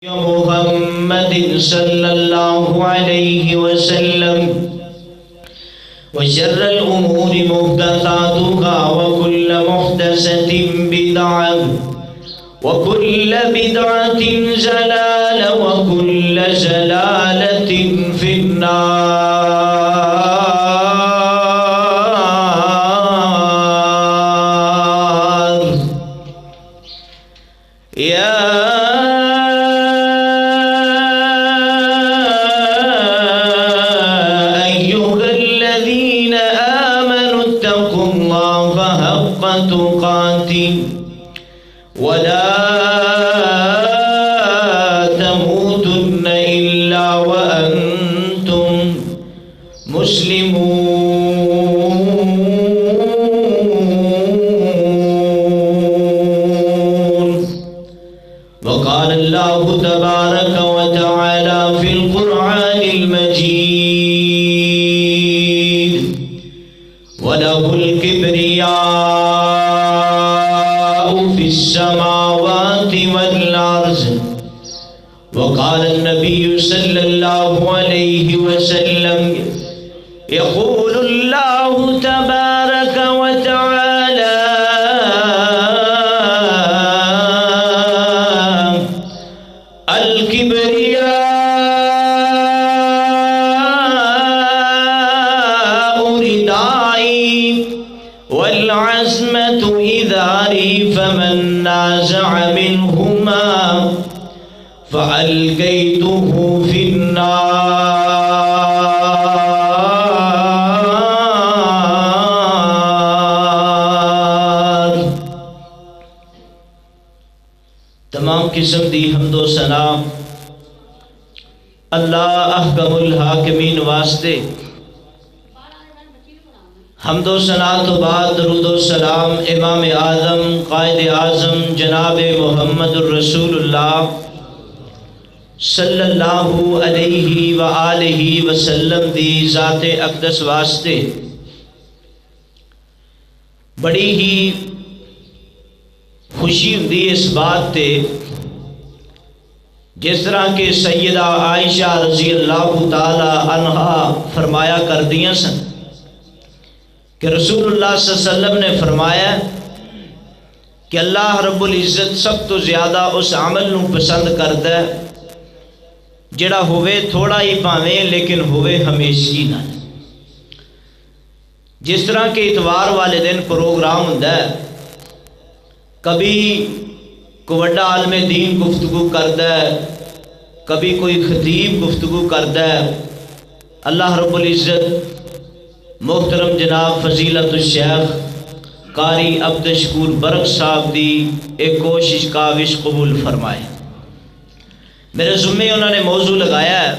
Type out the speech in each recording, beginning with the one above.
محمد صلی اللہ علیہ وسلم وشر الأمور محدثاتها وكل محدثة بدعة وكل بدعة ضلالة وكل ضلالة في النار يا ولا تموتن إلا وأنتم مسلمون. وقال الله تبارك وتعالى في القرآن المجيد وله الكبرياء في السماوات والأرض. وقال النبي صلى الله عليه وسلم يقول الله تبارك وتعالى الكبرياء ردائي والعزمة إذاري فمن نازع منهما فألقيته في النار. تمام قسم دی حمد و ثنا اللہ احکم الحاکمین واسطے. حمد و ثنا تو بعد درود و سلام امام اعظم قائد اعظم جناب محمد الرسول اللہ صلی اللہ علیہ وآلہ وسلم دی ذات اقدس واسطے. بڑی ہی خوشی ہوندی اس بات تے جس طرح کہ سیدہ عائشہ رضی اللہ تعالی عنہا فرمایا کر دیاں سن کہ رسول اللہ صلی اللہ علیہ وسلم نے فرمایا کہ اللہ رب العزت سب تو زیادہ اس عمل نو پسند کرتا ہے جڑا ہوئے تھوڑا ہی پاویں لیکن ہوئے ہمیشگی نہ. جس طرح کہ اتوار والے دن پروگرام ہوتا ہے، کبھی کوئی بڑا عالم دین گفتگو کرتا ہے، کبھی کوئی خطیب گفتگو کرتا ہے. اللہ رب العزت محترم جناب فضیلت الشیخ قاری عبدالشکور برق صاحب دی ایک کوشش کاوش قبول فرمائے. میرے ذمے انہوں نے موضوع لگایا ہے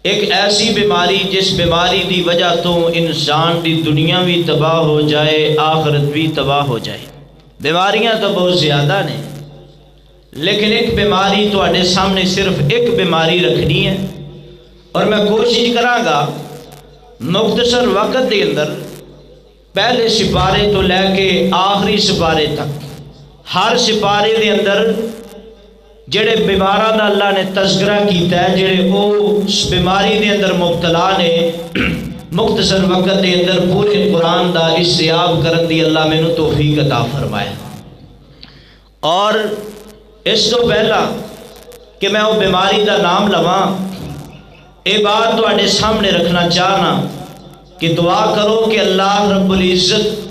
ایک ایسی بیماری جس بیماری دی وجہ تو انسان دی دنیا بھی تباہ ہو جائے آخرت بھی تباہ ہو جائے. بیماریاں تو بہت زیادہ نے لیکن ایک بیماری تواڈے سامنے صرف ایک بیماری رکھنی ہے اور میں کوشش کراں گا مختصر وقت دے اندر پہلے سپارے تو لے کے آخری سپارے تک ہر سپارے دے اندر جڑے بیماراں دا اللہ نے تذکرہ کیتا ہے، جڑے او اس بیماری دے اندر مبتلا نے، مختصر وقت دے اندر پورے قرآن دا استیاب کرن دی اللہ مینوں توفیق عطا فرمائے. اور اس تو پہلا کہ میں وہ بیماری دا نام لواں اے بات تواڈے سامنے رکھنا چاہنا کہ دعا کرو کہ اللہ رب العزت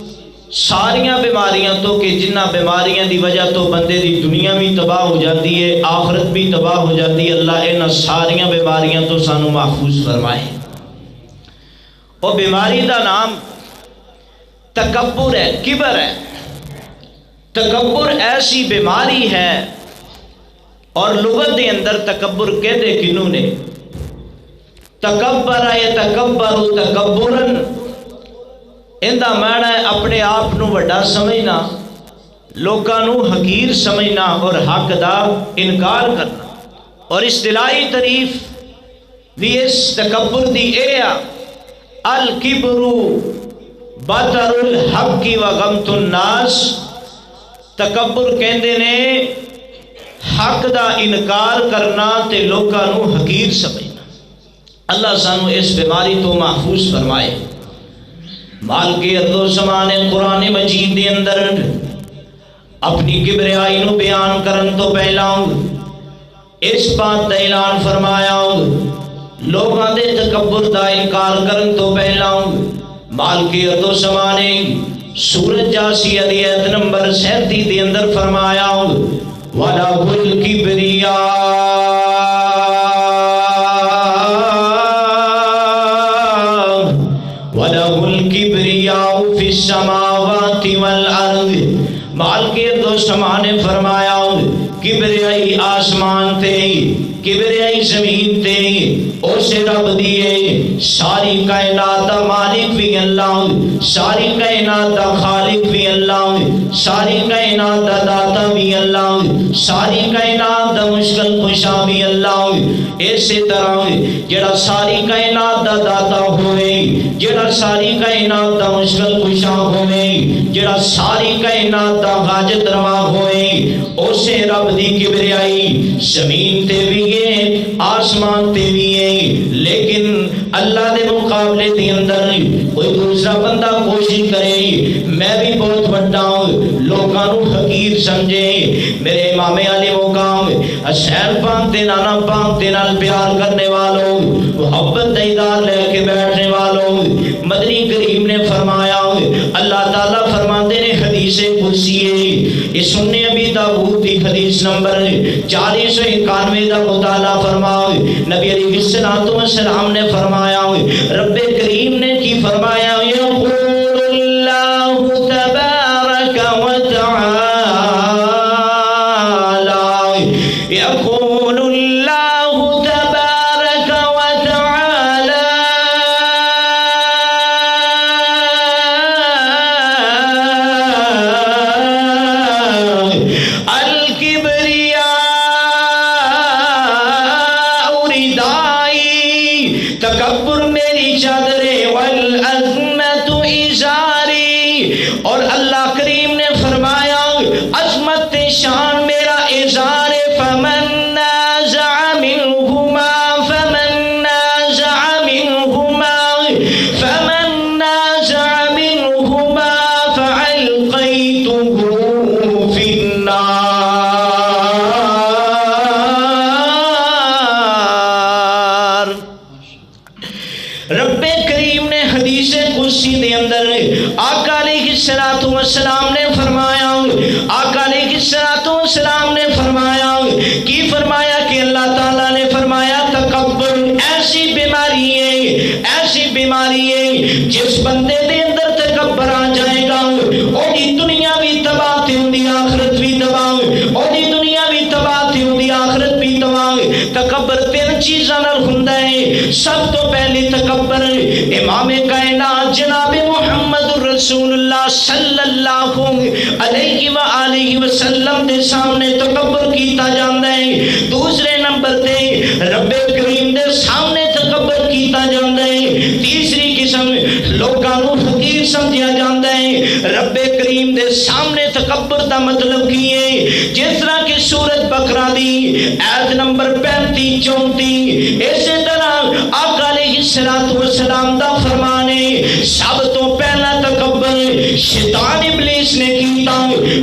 ساریاں بیماریاں تو کہ جنہ بیماریاں دی وجہ تو بندے دی دنیا بھی تباہ ہو جاتی ہے آخرت بھی تباہ ہو جاتی ہے، اللہ انہاں ساریاں بیماریاں تو سانو محفوظ فرمائے. وہ بیماری دا نام تکبر ہے، کبر ہے. تکبر ایسی بیماری ہے اور لغت دے اندر تکبر کہتے کنوں نے؟ تکبر یتکبر تکبرن، اندہ معنی ہے اپنے آپ نو وڈا سمجھنا، لوکاں نو حقیر سمجھنا اور حق دا انکار کرنا. اور اصطلاحی تعریف بھی اس تکبر دی اے الکبر بطر الحق و غمت الناس. تکبر کہندے نے حق دا انکار کرنا تے لوکاں نو حقیر سمجھنا۔ اللہ سانو اس بیماری تو محفوظ فرمائے۔ مالک ارض و سما نے قرآن مجید دے اندر اپنی کبریائی نو بیان کرن تو پہلا اس بات دا اعلان فرمایا، لوگاں دے تکبر دا انکار کرن تو پہلا مالک ارض و سما نے سورۃ جاسیہ دی آیت نمبر 37 دے اندر فرمایا، وَلَهُ الْكِبْرِيَاءُ فِي السَّمَاوَاتِ وَالْأَرْضِ۔ مالک ارض و سما نے فرمایا کبریائی آسمان تے کبریائی زمین تے اسے رب دیے، ساری کائنات دا مالک بھی اللہ، ساری کائنات دا خالق بھی اللہ، ساری کائنات دا داتا بھی اللہ، ساری کائنات دا مشکل کشا بھی اللہ۔ اسی طرح جڑا ساری کائنات دا داتا ہوئے، جڑا ساری کائنات دا مشکل کشا ہوئے، جڑا ساری کائنات دا حاجت روا ہوئے، اسے رب دی کبریائی زمین تے بھی ہے، آسمان تے بھی ہے، لیکن اللہ دے مقابلے دے اندر کوئی دوسرا بندہ کوشش کرے میں بھی بہت بڑا ہوں، لوگاں نو حقیر سمجھے۔ میرے امام علی مقام حسین پاک دے نانا پاک دے نال پیار کرنے والوں، محبت دیدار لے کے بیٹھنے والوں، مدنی کریم نے فرمایا، اللہ تعالیٰ فرماتے نے حدیث قدسی ہے، یہ سننے ابی داؤد کی حدیث نمبر 4091 دا مطالعہ فرماؤ، نبی علیہ السلام نے فرمایا، رب کریم نے کی فرمایا، یقول اللہ تبارک و تعالی، یقول اللہ تبارک و تعالی، الکبریاء ردائی، تکبر میری چادریں، والعظمت ازاری، اور اللہ کریم نے فرمایا عظمت شان میرا ازار، فمن نازع منہما فمن نازع منہما فمن نازع منہما فألقیتہ فی النار۔ رب کریم نے حدیث قدسی دے اندر آقا علیہ السلام نے فرمایا، آقا علیہ السلام نے فرمایا، کی فرمایا کہ اللہ تعالیٰ نے فرمایا تکبر ایسی بیماری ہے، ایسی بیماری ہے جس بندے دے اندر تکبر آ جائے گا، اوہی دنیا بھی تباہ تھی ہوندی، آخرت بھی تباہ، اوہی دنیا بھی تباہ تھی ہوندی، آخرت بھی تباہ۔ تکبر تین چیزاں نال ہوندا ہے، سب تو پہلی تکبر امام کائنات جناب محمد رسول اللہ صلی اللہ علیہ وآلہ وسلم دے سامنے تکبر کیتا جاندا ہے۔ دوسرے نمبر تے رب کریم دے سامنے تکبر کیتا جاندا ہے۔ تیسری قسم لوکاں نو حقیر سمجھیا جاندا ہے۔ رب کریم دے سامنے تکبر دا مطلب کی ہے، جس طرح کہ سورۃ بقرہ دی آیت نمبر 35-34، اسی طرح آقا علیہ السلام دا فرمان ہے، سب تو پہلا تکبر شیطان ابلیس نے کیتا،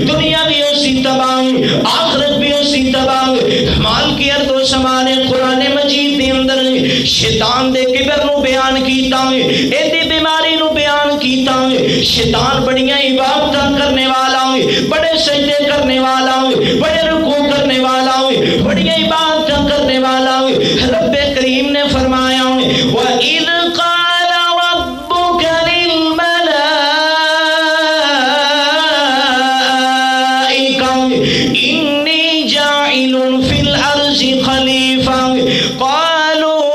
دنیا بھی اسی تباہ، آخرت بھی اسی تباہ۔ مال کی ارض و سما نے قرآن مجید دے اندر شیطان دے کبر نو بیان کیتا، ایدی بیماری نو بیان کیتا۔ شیطان بڑیاں عبادتاں کرنے والا، بڑے سجدے کرنے والا، بڑے رکوع کرنے والا، بڑیاں عبادتاں کرنے والا۔ رب کریم نے فرمایا، وَإِذْ قَالَ رَبُّكَ لِلْمَلَائِكَةِ إِنِّي جَاعِلٌ فِي الْأَرْضِ خَلِيفَةً قَالُوا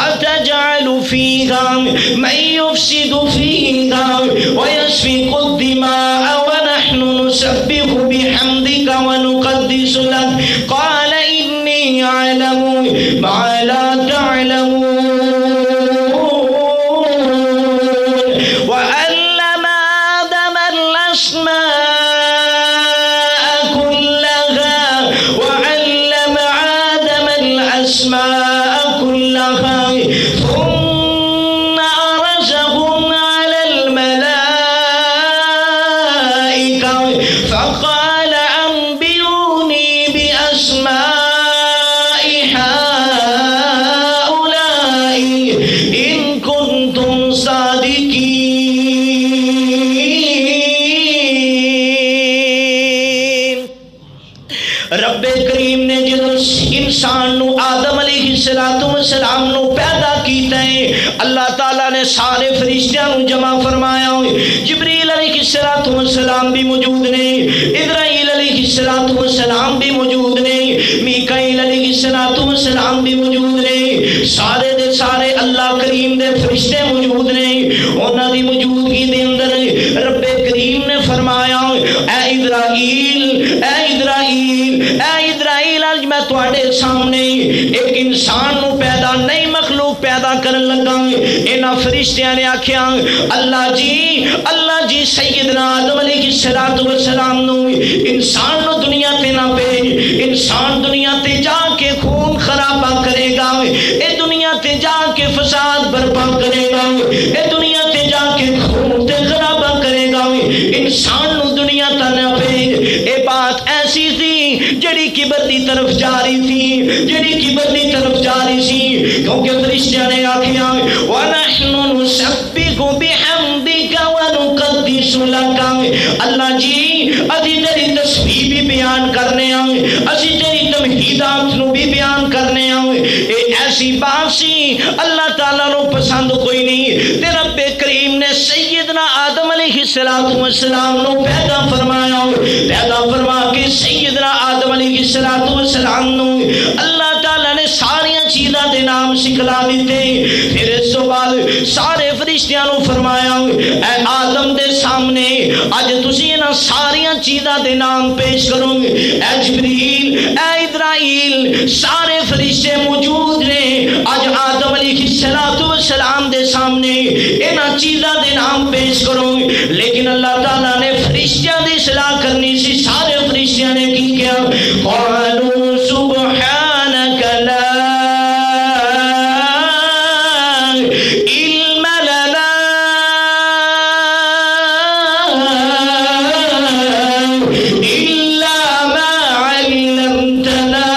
أَتَجْعَلُ فِيهَا مَن يُفْسِدُ فِيهَا وَيَسْفِكُ الدِّمَاءَ وَنَحْنُ نُسَبِّحُ بِحَمْدِكَ وَنُقَدِّسُ لَكَ قَالَ إِنِّي أَعْلَمُ مَا لَا تَعْلَمُونَ وَعَلَّمَ آدَمَ الْأَسْمَاءَ الأسماء كلها ثم عرضهم على الملائكة فقال أنبئوني بأسماء هؤلاء إن كنتم صادقين. رب کریم نے جب انسان نو آدم علیہ السلام نو پیدا کیتا ہے اللہ تعالیٰ نے سارے فرشتیاں نو جمع فرمایا ہوئے. جبریل علیہ السلام بھی موجود نے، اسرائیل علیہ السلام بھی موجود نے، میکائیل علیہ السلام بھی موجود نے. سارے دے سارے اللہ کریم دے فرشتے موجود نے. انہاں دی موجودگی دے اندر رب کریم نے فرمایا اے اسرائیل آج میں تواڈے سامنے ایک انسان نو پیدا نئی مخلوق پیدا کرن لگا. انہاں فرشتیاں نے آکھیا اللہ جی سیدنا آدم علیہ السلام نو انسان نو دنیا تے نہ بھیج. انسان دنیا تے جا کے خون خرابہ کرے گا، اے دنیا تے جا کے فساد برپا کرے گا، اے دنیا تے جا کے خون تے خرابہ کرے گا. انسان نو دنیا تے نہ بھیج. اے بات ایسی تھی جڑی کبر دی طرف جاری تھی، کیونکہ فرشتیاں نے آکھیا وَنَحْنُ نُسَبِّحُ بِحَمْدِكَ وَنُقَدِّسُ لَكَ. اللہ جی اسی تیری تسبیح بھی بیان کرنے آئے، اسی تیری تمہیدات نو بھی بیان کرنے آئے. اے ایسی بات سی اللہ تعالیٰ نو پسند کوئی نہیں. تے رب کریم نے سیدنا آدم علیہ السلام نو پیدا فرمایا، پیدا فرما کے سیدنا آدم علیہ السلام نو اللہ تعالیٰ نے ساریاں چیزاں دے نام سکھلا دیتے. پھر اس تو بعد سارے فرشتیاں نو فرمایا اے آدم دے سامنے اج تسی انہاں ساریاں چیزاں دے نام پیش کرو گے. اے جبریل، اے اسرائیل، سارے فرشتے موجود نے. اج آدم علیہ السلام دے سامنے انہاں چیزاں دے نام پیش کرو گے. لیکن اللہ تعالیٰ نے فرشتیاں دی اصلاح کرنی سی. سارے فرشتیاں نے کی کیا؟ قالوا سبحانك لا علم لنا إلا ما علمتنا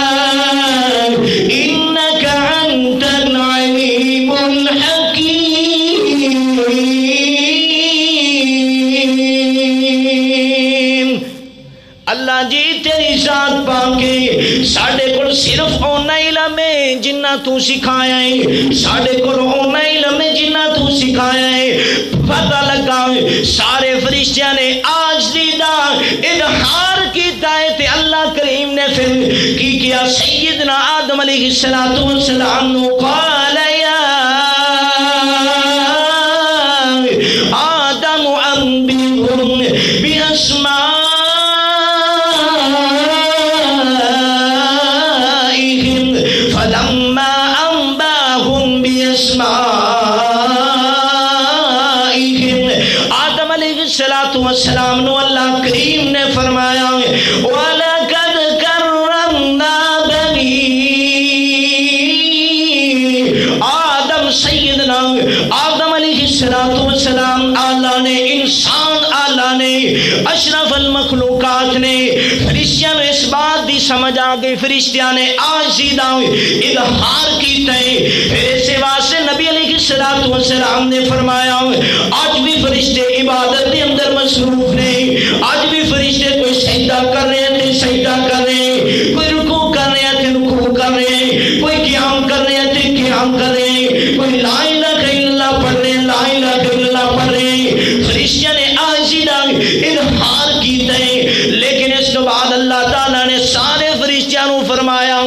إنك أنت العليم الحكيم. اللہ جی تیری ذات پاکے ساڈے کول صرف اونا علم ہے جنہ تو سکھایا ہے، ساڈے کول اونا علم ہے جنہ تو سکھایا ہے. پتہ لگا سارے فرشتیاں نے آج دیدہ اظہار کیتا ہے. تے اللہ کریم نے پھر کی کیا؟ سیدنا آدم علیہ السلام نو قال یا آدم انبئهم بأسماء فلما أنبأهم بأسمائهم آدم علیہ السلام نو اللہ کریم نے فرمایا وَلَقَدْ كَرَّمْنَا بَنِي آدم. سیدنا آدم علیہ السلام آلہ نے، انسان آلہ نے، اشرف المخلوقات نے. فرشتیاں نے اس بات دی سمجھ آ گئی. فرشتیاں نے آج سیدھا اظہار کیتا ہے. ایسے واسطے نبی علیہ السلام نے فرمایا آج بھی فرشتے عبادت کے اندر مصروف نے. آج بھی فرشتے کوئی سجدہ کر رہے ہیں تو سجدہ کر رہے ہیں، کوئی رکوع کر رہے ہیں تو رکوع کر رہے ہیں، کوئی قیام کر رہے ہیں تو قیام کر رہے ہیں، کوئی لا الہ الا اللہ پڑھ رہے ہیں، لا الہ الا اللہ پڑھ رہے ہیں. فرشتیاں نے آج سیدھا اظہار کیتا ہے. لیکن اس کے بعد اللہ تعالیٰ نے سارے فرشتیاں نو فرمایا،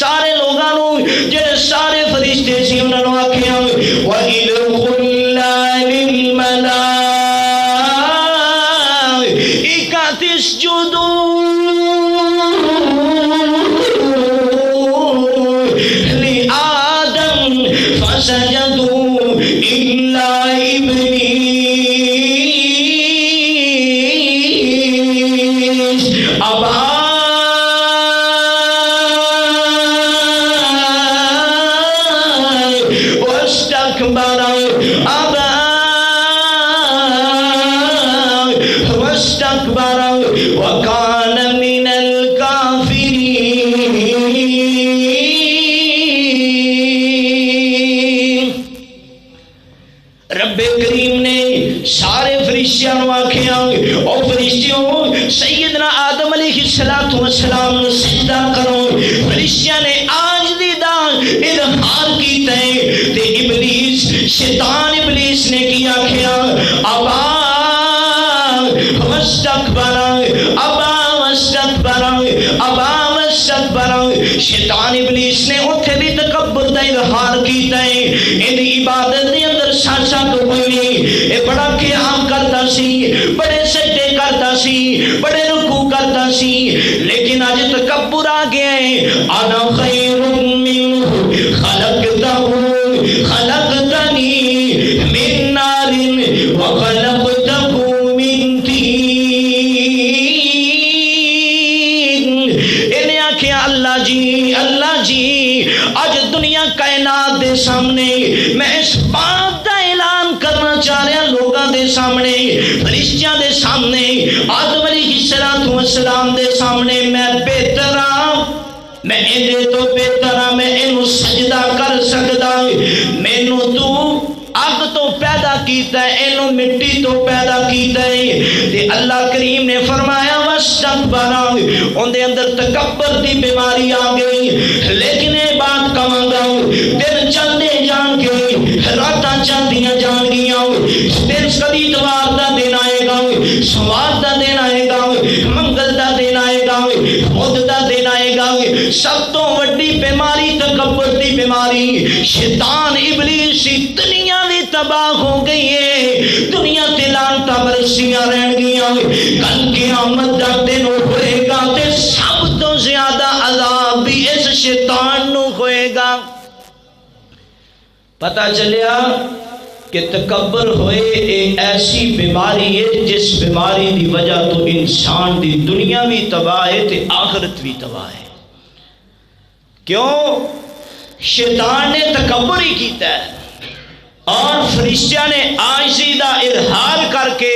سارے لوگاں نو جڑے سارے فرشتے سی انہاں نو آکھیا وَإِذْ قُلْنَا لِلْمَلَائِكَةِ اسْجُدُوا لِآدَمَ فَسَجَدُوا إِلَّا إِبْلِيسَ أَبَى والسلام نو سجدہ کرو فرشتیاں نے عاجزی دا اظہار کیتا ہے تے ابلیس شیطان ابلیس نے کیا کیا ابا واستكبر ابا واستكبر ابا واستكبر شیطان ابلیس نے اتھے بھی تکبر دا اظہار کیتا ہے ان عبادت دے اندر سانسا تو کوئی نہیں اے بڑا قیام کرتا سی بڑے سجدے کرتا سی بڑے رکوع کرتا سی لیکن آج تکبر آ گیا ہے انا خیر منہ خلقتنی من نار وخلقتہ من طین انہیں آکھیا اللہ جی آج دنیا کائنات دے سامنے میں اس بات دا اعلان کرنا چاہ رہا لوگاں دے سامنے فرشتیاں دے سامنے آدم علیہ السلام دے سامنے میں بہتر ہاں میں اندے تو بہتر ہاں میں انہوں سجدہ کر سکتا مینوں تو آگ تو پیدا کیتا ہے انہوں مٹی تو پیدا کیتا ہے تے اللہ کریم نے فرمایا واستكبر ان دے اندر تکبر دی بیماری آ گئی لیکن یہ بات کہاں گا دن چلتے جان کے راتاں چلدیاں جان گیاں دن کبھی اتوار دا دن آئے گا سوار دا دن آئے گا منگل دا دن آئے گا بدھ دا دن آئے گا سب تو وڈی بیماری تکبر دی بیماری شیطان ابلیس دنیا بھی تباہ ہو گئی ہے دنیا تے لعنتاں برسیاں رہن گیاں کل قیامت دا دن ہوئے گا تے سب تو زیادہ عذاب بھی اس شیطان نو ہوئے گا پتہ چلیا کہ تکبر ہوئے ایک ایسی بیماری ہے جس بیماری دی وجہ تو انسان دی دنیا بھی تباہ ہے تے آخرت بھی تباہ ہے کیوں شیطان نے تکبر ہی کیتا ہے اور فرشتیاں نے عاجزی دا اظہار کر کے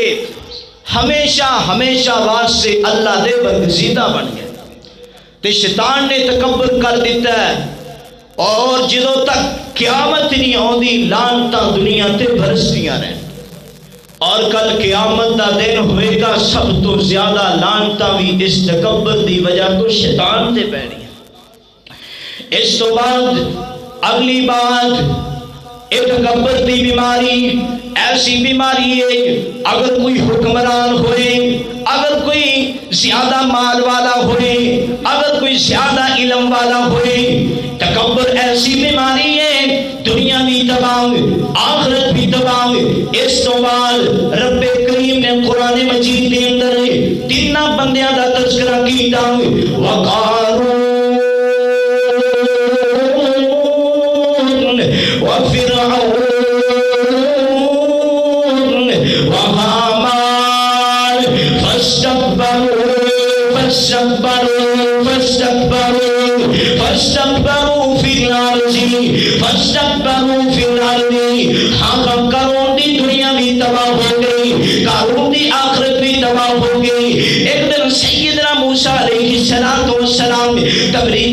ہمیشہ واسطے اللہ دے برگزیدہ بن گئے تے شیطان نے تکبر کر دیتا ہے اور جدوں تک قیامت نہیں آندی لعنتاں دنیا تے برسدیاں رہن اور کل قیامت دا دن ہوئے گا سب تو زیادہ لعنتاں بھی اس تکبر دی وجہ تو شیطان تے پینی ہے اس تو بعد اگلی بات تکبر دی بیماری ایسی بیماری ہے اگر کوئی حکمران ہوئے اگر کوئی زیادہ مال والا ہوئے اگر کوئی زیادہ علم والا ہوئے تکبر ایسی بیماری ہے دنیا بھی تباہ آخرت بھی تباہ اس تو بعد رب کریم نے قرآن مجید کے اندر تینہ بندیاں دا تذکرہ کیتا وقارون وفرعون وهامان فاستكبروا في الارض ہاں قارون دی دنیا بھی تباہ ہو گئی قارون دی آخرت بھی تباہ ہو گئی ایک دن سیدنا موسیٰ علیہ السلام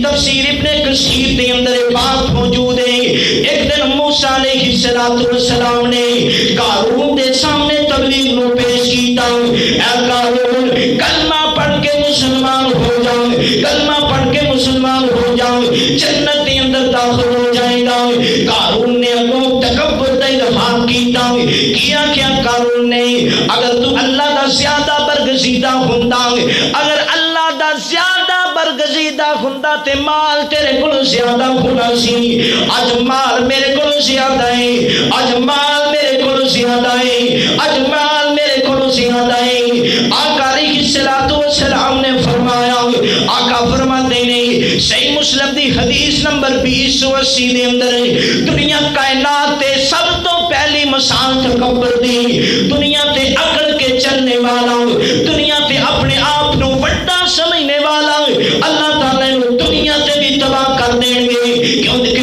تفسیر ابن کثیر کے اندر بات موجود ہے ایک دن موسیٰ علیہ السلام نے قارون دے سامنے تبلیغ نو پیش کیتا اے قارون کلمہ پڑھ کے مسلمان ہو جاؤ کلمہ پڑھ کے مسلمان ہو جاؤ جنت کے اندر داخل ہو جائے گا قارون نے اگوں تکبر دا اظہار کیتا کیا قارون نے اگر تو اللہ دا زیادہ برگزیدہ ہوندا اگر اللہ دا زیادہ برگزیدہ ہوندا تے مال تیرے کول زیادہ ہونا سی اج مال میرے کول زیادہ ہے اج مال میرے کول زیادہ ہے اج مال میرے کول زیادہ ہے آقا علیہ السلام نے فرمایا آقا فرماتے ہیں صحیح مسلم دی حدیث نمبر 2080 دے اندر دنیا کائنات تے سب تو پہلی مثال تکبر دی دنیا تے اکڑ کے چلنے والا دنیا تے اپنے آپ نو بڑا سمجھنے والا اللہ تعالیٰ نے دنیا تے بھی تباہ کر دیں گے کیونکہ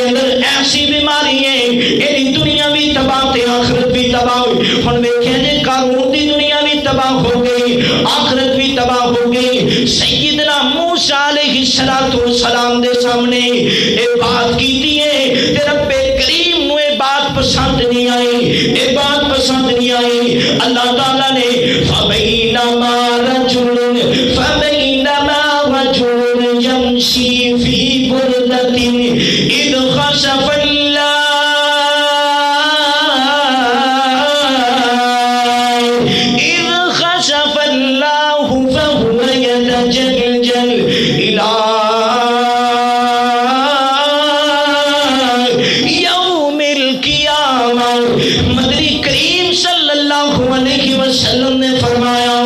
اندر ایسی بیماری ہے یہ دنیا بھی تباہ تے آخرت بھی تباہ ہن ویکھیں جے قارون دی دنیا بھی تباہ ہو گئی آخرت بھی تباہ ہو گئی سیدنا موسیٰ علیہ السلام دے سامنے ایک بات کیتی ہے تے رب کریم نو یہ بات پسند نہیں آئی یہ بات پسند نہیں آئی اللہ تعالیٰ نے فَبَيْنَمَا رَجُلٌ فَبَيْنَمَا اذ خسف اللہ فهو يتجلجل الى یوم القیامہ۔ مدنی کریم صلی اللہ علیہ وسلم نے فرمایا،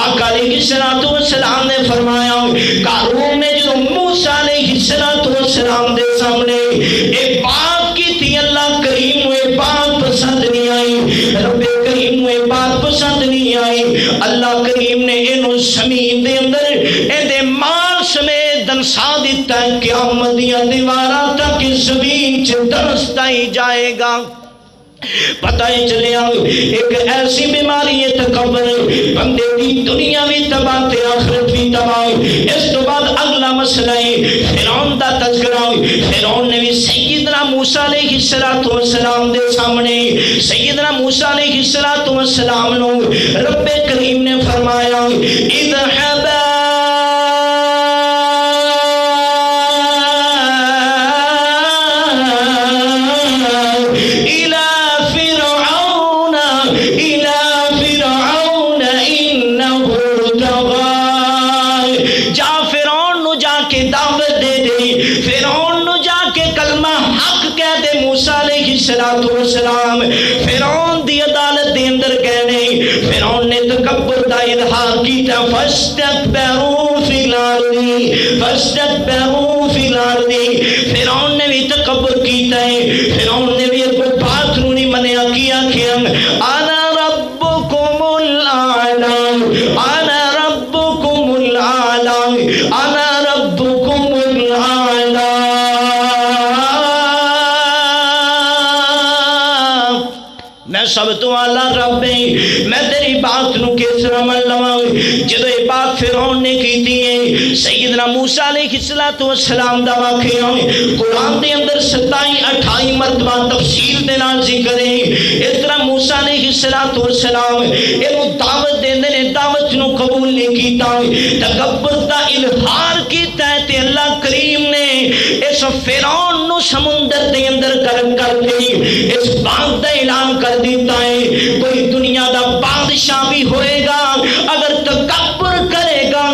آقا علیہ السلام نے فرمایا، قارون نے جو موسیٰ علیہ السلام دے سامنے ایک بات کی تھی، اللہ کریم ہوئے بات پسند نہیں آئی، رب کریم ہوئے بات پسند نہیں آئی، اللہ کریم نے انہوں زمین دے اندر ایدے مال سمیت دنسا دیتا ہے، قیامت دیا دیوارہ تک زمین سے درستا ہی جائے گا۔ پتہ ہی چلے آؤ ایک ایسی بیماری ہے تکبر، بندے دی دنیا بھی تباہ تے آخرت بھی تباہ۔ اس تو بعد اگلا مسئلہ ہے فرعون دا تذکرہ۔ فرعون نے بھی سیدنا موسیٰ علیہ السلام دے سامنے سیدنا موسیٰ علیہ السلام نو رب کریم نے فرمایا اذهبا السلام فرعون دی عدالت دے اندر کہنے، فرعون نے تکبر دا اظہار کیتا، فاستكبروا فی الارض، فرعون نے بھی تکبر کیتا ہے، فرعون نے بھی کوئی بات نو نہیں منیا، کیا انا ربکم الاعلی، انا ربکم الاعلی، انا ربکم الاعلی۔ میں سب تو اعلیٰ رب ہے، میں تیری بات نو کس طرح من لواں۔ جدو یہ بات فرعون نے کی تھی سیدنا موسیٰ علیہ السلام دا واقعہ قرآن دے اندر 27-28 مرتبہ تفصیل دے نال ذکر ہے۔ اس طرح موسیٰ علیہ السلام انہوں دعوت دے نے دعوت نو قبول نہیں کیتا، تکبر دا اظہار کیتا ہے تے اللہ کریم نے اس فرعون نو سمندر دے اندر کر کے اس بات دا اعلان کر دیتا ہے کوئی دنیا دا بادشاہ بھی ہوئے گا اگر تکبر کرے گا،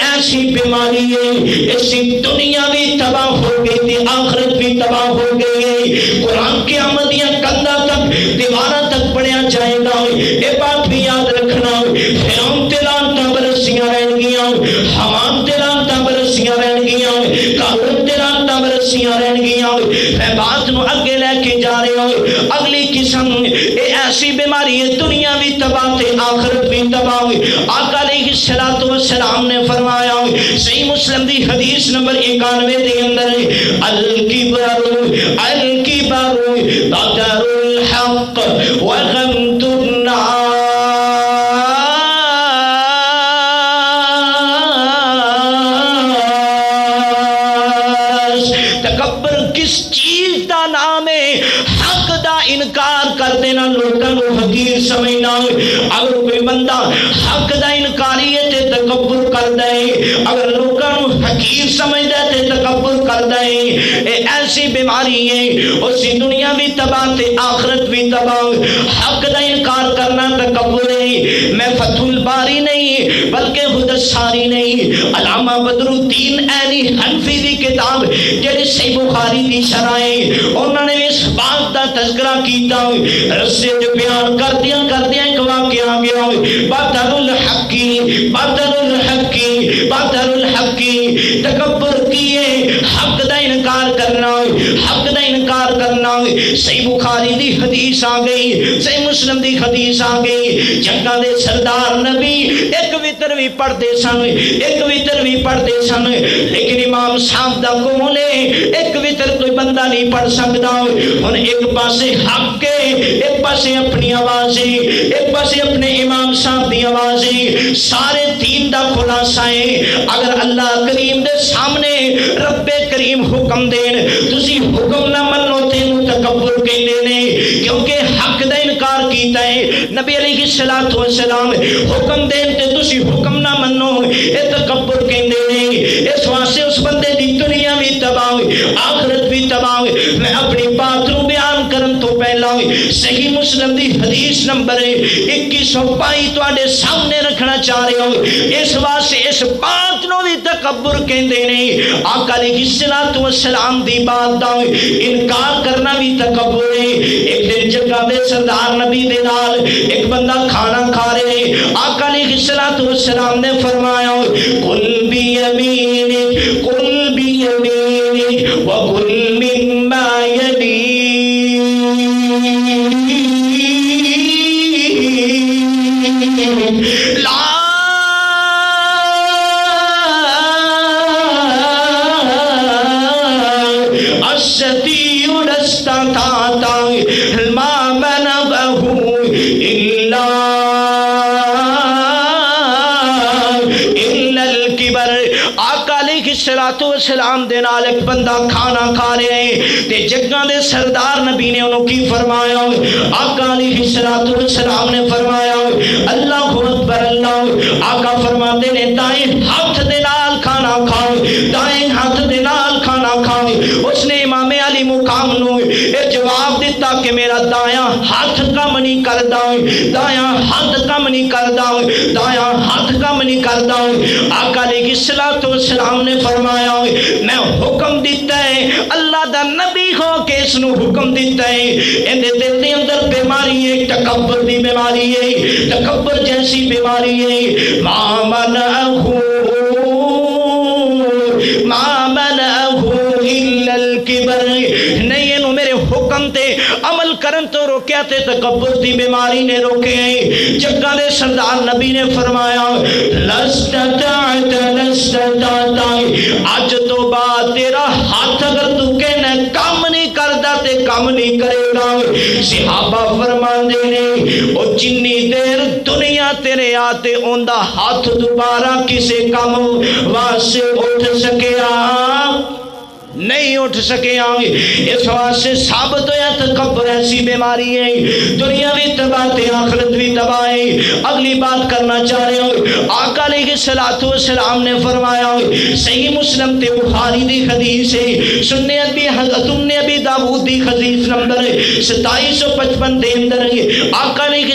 ایسی بیماری ہے، ایسی دنیا بھی تباہ ہو گئی تھی، آخرت بھی تباہ ہو گئی۔ قرآن کی آمدیاں کندہ تک دیوارہ تک پڑھیا جائے گا، یہ بات بھی یاد رکھنا۔ فرعون تے لعنتاں برسیاں رہن گیاں، حمان تے لعنتاں برسیاں رہن گیاں، قارون تے لعنتاں برسیاں رہن گیاں۔ میں بات نو اگے لے کے جا رہے ہوں، اگلی قسم ایسی بیماری ہے دنیا بھی تباہ تے آخرت بھی تباہ۔ آقا علیہ السلام نے فرمایا صحیح مسلم دی حدیث نمبر 91 دے اندر الکبر بطر الحق وغمت الناس۔ تکبر کس چیز دا نام ہے؟ حق دا انکار کر دینا، لوگوں کو حقیر سمجھنا۔ اگر کوئی بندہ حق دا انکاری ہے تے تکبر کر دے، اگر لوگوں کو حقیر سمجھ دے تے تکبر کر دے، ایسی بیماری ہے اسی دنیا بھی تباہ تے آخرت بھی تباہ۔ حق دا انکار کرنا تکبر ہے۔ میں فتح الباری نہیں بلکہ خود ساری نہیں، علامہ بدر الدین عینی حنفی دی کتاب جڑی صحیح بخاری دی شرح ہے انہوں نے اس بات دا تذکرہ کیتا، رسے جو بیان کر دیا ایک واقعہ آ گیا، بطر الحقی تکبر کیے، حق دا انکار کرنا، حق دا انکار کرنا۔ صحیح بخاری دی حدیث آ گئی، صحیح مسلم دی حدیث آ گئی، جنگاں دے سردار نبی ایک وتر بھی پڑھتے سن، لیکن امام صاحب دا کون ہے ایک وتر کوئی بندہ نہیں پڑھ سکتا۔ ہن ایک پاسے حق ہے، ایک پاسے اپنی آواز ہے، ایک پاسے اپنے امام صاحب دی آواز ہے، سارے دین دا خلاصہ ہے۔ اگر اللہ کریم دے سامنے رب کریم حکم دین تسی حکم نہ منو تینوں تکبر کہندے نے، کیونکہ حق دا انکار کیتا ہے۔ نبی علیہ السلام حکم دین تے تسی حکم نہ منو، اے تکبر کہندے نے۔ اس واسطے اس بندے دی دنیا بھی بھی تباہ ہوئی، آخرت بھی تباہ ہوئی۔ میں اپنی بات نو بیان کرن تو پہلا صحیح مسلم دی حدیث نمبر 2122 تواڈے سامنے رکھنا چاہ رہے ہوں۔ اس واسطے اس بات نو بھی تکبر کہندے نہیں۔ آقا علیہ الصلوۃ والسلام دی بات دا انکار کرنا بھی تکبر ہے۔ ایک دن جگہ دے سردار نبی دے نال ایک بندہ کھانا کھا رہے، آقا علیہ الصلوۃ والسلام نے فرمایا کل بیمینی کل بیمینی وکل مما یلیک سلام دے نال ایک بندہ کھانا کھا رہے ہیں تے جگہ دے سردار نبی نے انہوں کی فرمایا، آقا علیہ الصلوۃ والسلام نے فرمایا اللہ اکبر اللہ۔ آقا فرماتے نے دائیں ہاتھ دے نال کھانا کھاؤ، دائیں ہاتھ دے نال کھانا کھاؤ۔ اس نے امام علی مقام نو یہ جواب دیتا کہ میرا دایاں ہاتھ کم نہیں کردا، دایاں ہاتھ کم نہیں کردا، دایاں ہاتھ کم نہیں کردا۔ آقا علیہ الصلوۃ والسلام نے فرمایا میں حکم دیتا ہے، اللہ دا نبی ہو کے اس نو حکم دیتا ہے، اندے دل دے اندر بیماری ہے، تکبر دی بیماری ہے، تکبر جیسی بیماری ہے۔ ما منعہ الا الکبر، نہیں انہوں میرے حکم تے عمل کرن تو روکیا تے تکبر دی بیماری نے روکے ہیں۔ جگہ دے سردار نبی نے فرمایا لستطعت لستطعت، آج تو بعد تیرا ہاتھ اگر تو کہنا کام نہیں کردا تے کام نہیں کرے گا۔ صحابہ فرماندے نے او جنی دیر دنیا تیرے آتے اوندا ہاتھ دوبارہ کسے کام واسے اٹھ سکیا نہیں اٹھ سکے آئے۔ اس واسطے ثابت ہویا تکبر ایسی بیماری ہے، دنیا بھی تباہ تے آخرت بھی تباہ ہے۔ اگلی بات کرنا چاہ رہے ہو، آقا علیہ الصلوۃ والسلام نے فرمایا صحیح مسلم تے بخاری دی حدیث ہے، سنن ابی داؤد دی حدیث نمبر 2755 دے اندر آقا علیہ